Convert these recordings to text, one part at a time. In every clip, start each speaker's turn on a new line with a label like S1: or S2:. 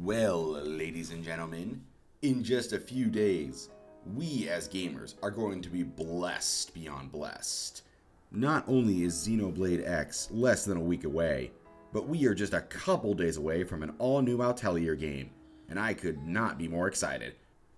S1: Well, ladies and gentlemen, in just a few days, we as gamers are going to be blessed beyond blessed. Not only is Xenoblade X less than a week away, but we are just a couple days away from an all-new Atelier game, and I could not be more excited.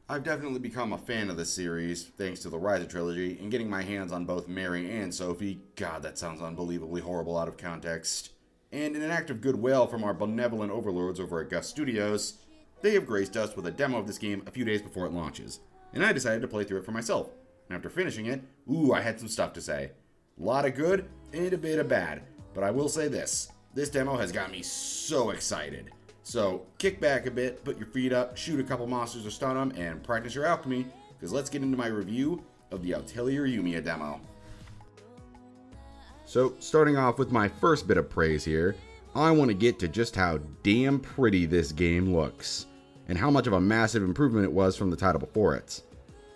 S1: I've definitely become a fan of this series, thanks to the Rise of trilogy, and getting my hands on both Mary and Sophie. God, that sounds unbelievably horrible out of context. And in an act of goodwill from our benevolent overlords over at Gus Studios, they have graced us with a demo of this game a few days before it launches, and I decided to play through it for myself. And after finishing it, I had some stuff to say. A lot of good and a bit of bad, but I will say this demo has got me so excited. So kick back a bit, put your feet up, shoot a couple monsters or stun them, and practice your alchemy, because let's get into my review of the Atelier YUMIA demo. So, starting off with my first bit of praise here, I want to get to just how damn pretty this game looks, and how much of a massive improvement it was from the title before it.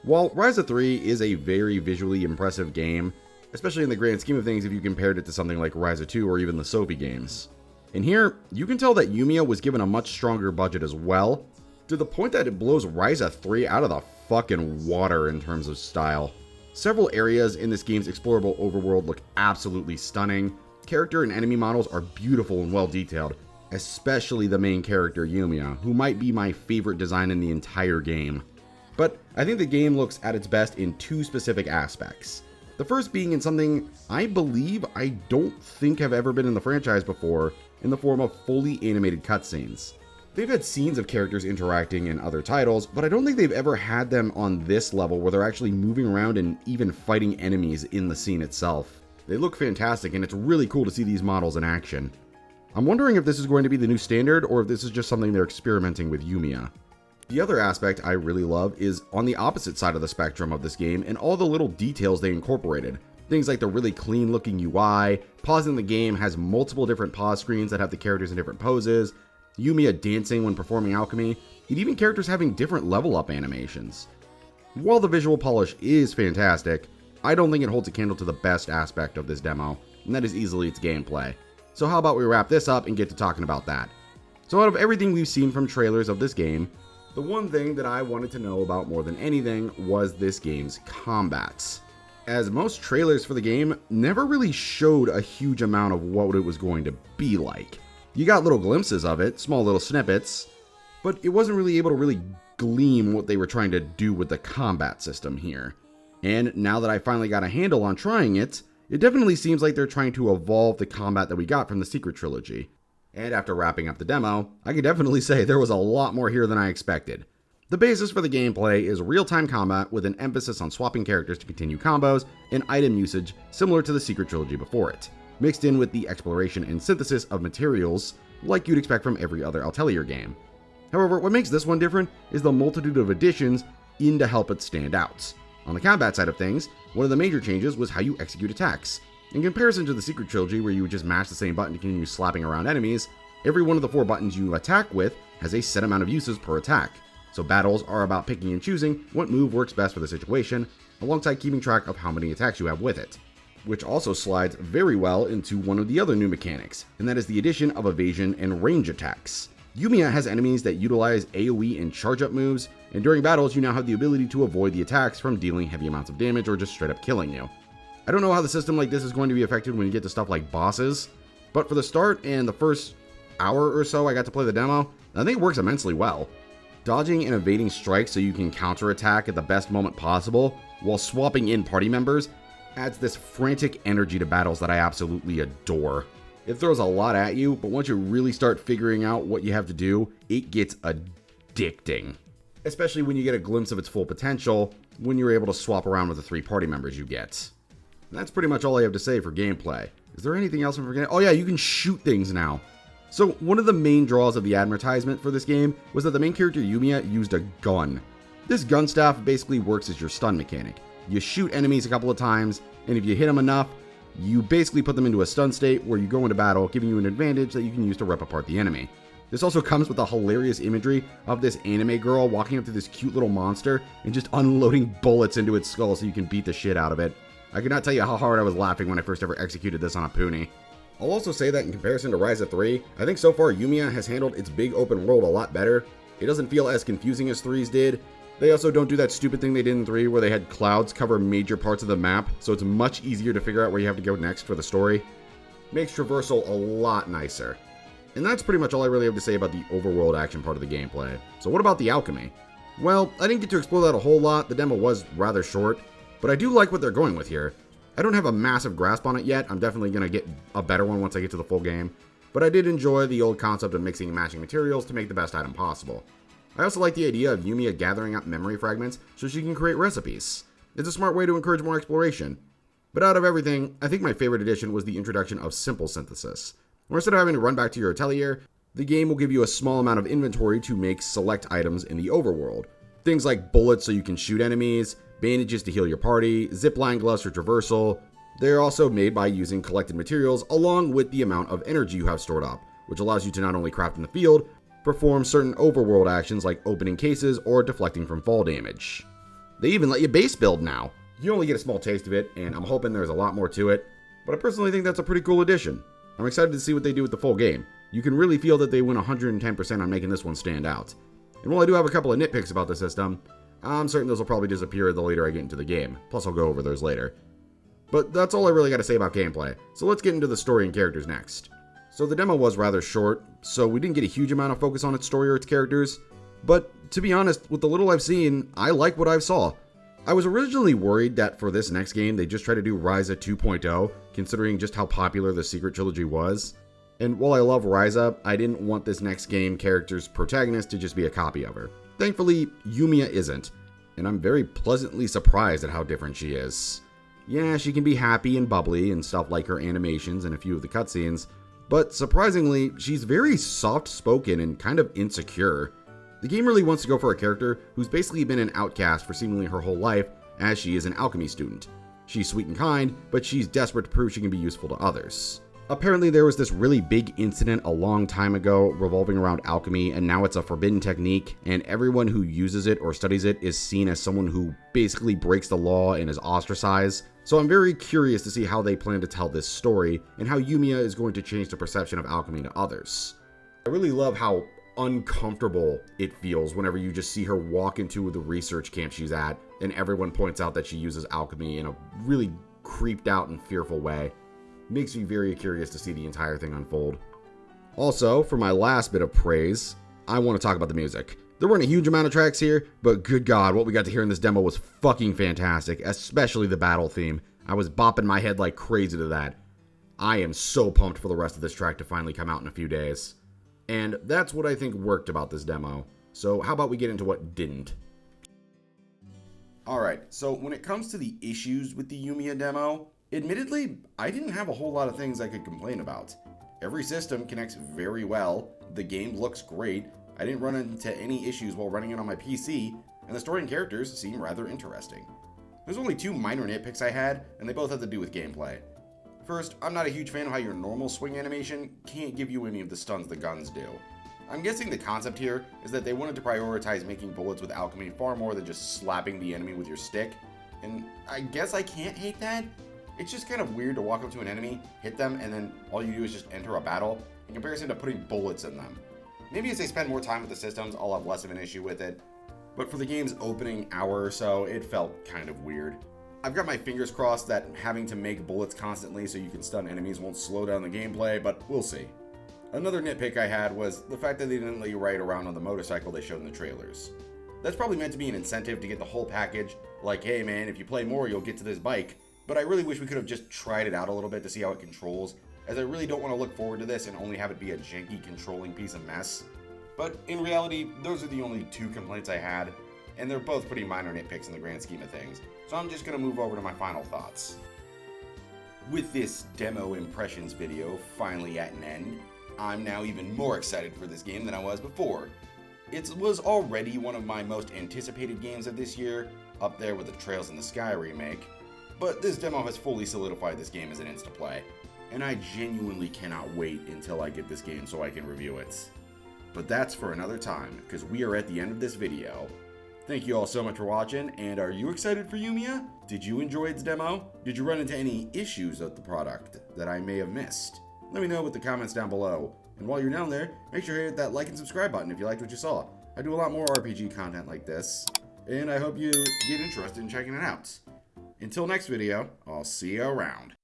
S1: While Rise of 3 is a very visually impressive game, especially in the grand scheme of things if you compared it to something like Rise of 2 or even the Sophie games. In here, you can tell that YUMIA was given a much stronger budget as well, to the point that it blows Rise of 3 out of the fucking water in terms of style. Several areas in this game's explorable overworld look absolutely stunning. Character and enemy models are beautiful and well detailed, especially the main character YUMIA, who might be my favorite design in the entire game. But I think the game looks at its best in two specific aspects. The first being in something I believe I don't think have ever been in the franchise before, in the form of fully animated cutscenes. They've had scenes of characters interacting in other titles, but I don't think they've ever had them on this level where they're actually moving around and even fighting enemies in the scene itself. They look fantastic, and it's really cool to see these models in action. I'm wondering if this is going to be the new standard, or if this is just something they're experimenting with YUMIA. The other aspect I really love is on the opposite side of the spectrum of this game and all the little details they incorporated. Things like the really clean looking UI, pausing the game has multiple different pause screens that have the characters in different poses, YUMIA dancing when performing alchemy, and even characters having different level up animations. While the visual polish is fantastic, I don't think it holds a candle to the best aspect of this demo, and that is easily its gameplay. So how about we wrap this up and get to talking about that. So out of everything we've seen from trailers of this game, the one thing that I wanted to know about more than anything was this game's combats. As most trailers for the game never really showed a huge amount of what it was going to be like. You got little glimpses of it, small little snippets, but it wasn't really able to really gleam what they were trying to do with the combat system here. And now that I finally got a handle on trying it, it definitely seems like they're trying to evolve the combat that we got from the Secret Trilogy. And after wrapping up the demo, I can definitely say there was a lot more here than I expected. The basis for the gameplay is real-time combat with an emphasis on swapping characters to continue combos and item usage similar to the Secret Trilogy before it, mixed in with the exploration and synthesis of materials like you'd expect from every other Atelier game. However, what makes this one different is the multitude of additions in to help it stand out. On the combat side of things, one of the major changes was how you execute attacks. In comparison to the Secret Trilogy where you would just mash the same button to continue slapping around enemies, every one of the 4 buttons you attack with has a set amount of uses per attack. So battles are about picking and choosing what move works best for the situation, alongside keeping track of how many attacks you have with it. Which also slides very well into one of the other new mechanics, and that is the addition of evasion and range attacks. YUMIA has enemies that utilize AoE and charge up moves, and during battles you now have the ability to avoid the attacks from dealing heavy amounts of damage or just straight up killing you. I don't know how the system like this is going to be affected when you get to stuff like bosses, but for the start and the first hour or so I got to play the demo, I think it works immensely well. Dodging and evading strikes so you can counterattack at the best moment possible, while swapping in party members, adds this frantic energy to battles that I absolutely adore. It throws a lot at you, but once you really start figuring out what you have to do, it gets addicting. Especially when you get a glimpse of its full potential, when you're able to swap around with the 3 party members you get. And that's pretty much all I have to say for gameplay. Is there anything else I'm forgetting? Oh yeah, you can shoot things now. So one of the main draws of the advertisement for this game was that the main character YUMIA used a gun. This gun staff basically works as your stun mechanic. You shoot enemies a couple of times, and if you hit them enough, you basically put them into a stun state where you go into battle, giving you an advantage that you can use to rip apart the enemy. This also comes with the hilarious imagery of this anime girl walking up to this cute little monster and just unloading bullets into its skull so you can beat the shit out of it. I cannot tell you how hard I was laughing when I first ever executed this on a pony. I'll also say that in comparison to Rise of 3, I think so far YUMIA has handled its big open world a lot better. It doesn't feel as confusing as 3's did. They also don't do that stupid thing they did in 3 where they had clouds cover major parts of the map, so it's much easier to figure out where you have to go next for the story. Makes traversal a lot nicer. And that's pretty much all I really have to say about the overworld action part of the gameplay. So what about the alchemy? Well, I didn't get to explore that a whole lot, the demo was rather short, but I do like what they're going with here. I don't have a massive grasp on it yet, I'm definitely going to get a better one once I get to the full game, but I did enjoy the old concept of mixing and matching materials to make the best item possible. I also like the idea of YUMIA gathering up memory fragments so she can create recipes. It's a smart way to encourage more exploration. But out of everything, I think my favorite addition was the introduction of simple synthesis, where instead of having to run back to your atelier, the game will give you a small amount of inventory to make select items in the overworld. Things like bullets so you can shoot enemies, bandages to heal your party, zipline gloves for traversal. They're also made by using collected materials along with the amount of energy you have stored up, which allows you to not only craft in the field, perform certain overworld actions like opening cases or deflecting from fall damage. They even let you base build now. You only get a small taste of it, and I'm hoping there's a lot more to it, but I personally think that's a pretty cool addition. I'm excited to see what they do with the full game. You can really feel that they went 110% on making this one stand out. And while I do have a couple of nitpicks about the system, I'm certain those will probably disappear the later I get into the game, plus I'll go over those later. But that's all I really got to say about gameplay, so let's get into the story and characters next. So the demo was rather short, so we didn't get a huge amount of focus on its story or its characters, but to be honest, with the little I've seen, I like what I saw. I was originally worried that for this next game they'd just try to do Ryza 2.0, considering just how popular the Secret Trilogy was. And while I love Ryza, I didn't want this next game character's protagonist to just be a copy of her. Thankfully, YUMIA isn't, and I'm very pleasantly surprised at how different she is. Yeah, she can be happy and bubbly and stuff like her animations and a few of the cutscenes, but surprisingly, she's very soft-spoken and kind of insecure. The game really wants to go for a character who's basically been an outcast for seemingly her whole life, as she is an alchemy student. She's sweet and kind, but she's desperate to prove she can be useful to others. Apparently there was this really big incident a long time ago revolving around alchemy, and now it's a forbidden technique, and everyone who uses it or studies it is seen as someone who basically breaks the law and is ostracized. So I'm very curious to see how they plan to tell this story, and how YUMIA is going to change the perception of alchemy to others. I really love how uncomfortable it feels whenever you just see her walk into the research camp she's at, and everyone points out that she uses alchemy in a really creeped out and fearful way. Makes me very curious to see the entire thing unfold. Also, for my last bit of praise, I want to talk about the music. There weren't a huge amount of tracks here, but good God, what we got to hear in this demo was fucking fantastic, especially the battle theme. I was bopping my head like crazy to that. I am so pumped for the rest of this track to finally come out in a few days. And that's what I think worked about this demo. So how about we get into what didn't? Alright, so when it comes to the issues with the YUMIA demo, admittedly, I didn't have a whole lot of things I could complain about. Every system connects very well, the game looks great, I didn't run into any issues while running it on my PC, and the story and characters seem rather interesting. There's only two minor nitpicks I had, and they both have to do with gameplay. First, I'm not a huge fan of how your normal swing animation can't give you any of the stuns the guns do. I'm guessing the concept here is that they wanted to prioritize making bullets with alchemy far more than just slapping the enemy with your stick, and I guess I can't hate that. It's just kind of weird to walk up to an enemy, hit them, and then all you do is just enter a battle, in comparison to putting bullets in them. Maybe as they spend more time with the systems, I'll have less of an issue with it, but for the game's opening hour or so, it felt kind of weird. I've got my fingers crossed that having to make bullets constantly so you can stun enemies won't slow down the gameplay, but we'll see. Another nitpick I had was the fact that they didn't let you ride around on the motorcycle they showed in the trailers. That's probably meant to be an incentive to get the whole package, like, hey man, if you play more, you'll get to this bike. But I really wish we could have just tried it out a little bit to see how it controls, as I really don't want to look forward to this and only have it be a janky controlling piece of mess. But in reality, those are the only two complaints I had, and they're both pretty minor nitpicks in the grand scheme of things, so I'm just going to move over to my final thoughts. With this demo impressions video finally at an end, I'm now even more excited for this game than I was before. It was already one of my most anticipated games of this year, up there with the Trails in the Sky remake, but this demo has fully solidified this game as an insta-play, and I genuinely cannot wait until I get this game so I can review it. But that's for another time, because we are at the end of this video. Thank you all so much for watching, and are you excited for YUMIA? Did you enjoy its demo? Did you run into any issues with the product that I may have missed? Let me know with the comments down below. And while you're down there, make sure to hit that like and subscribe button if you liked what you saw. I do a lot more RPG content like this, and I hope you get interested in checking it out. Until next video, I'll see you around.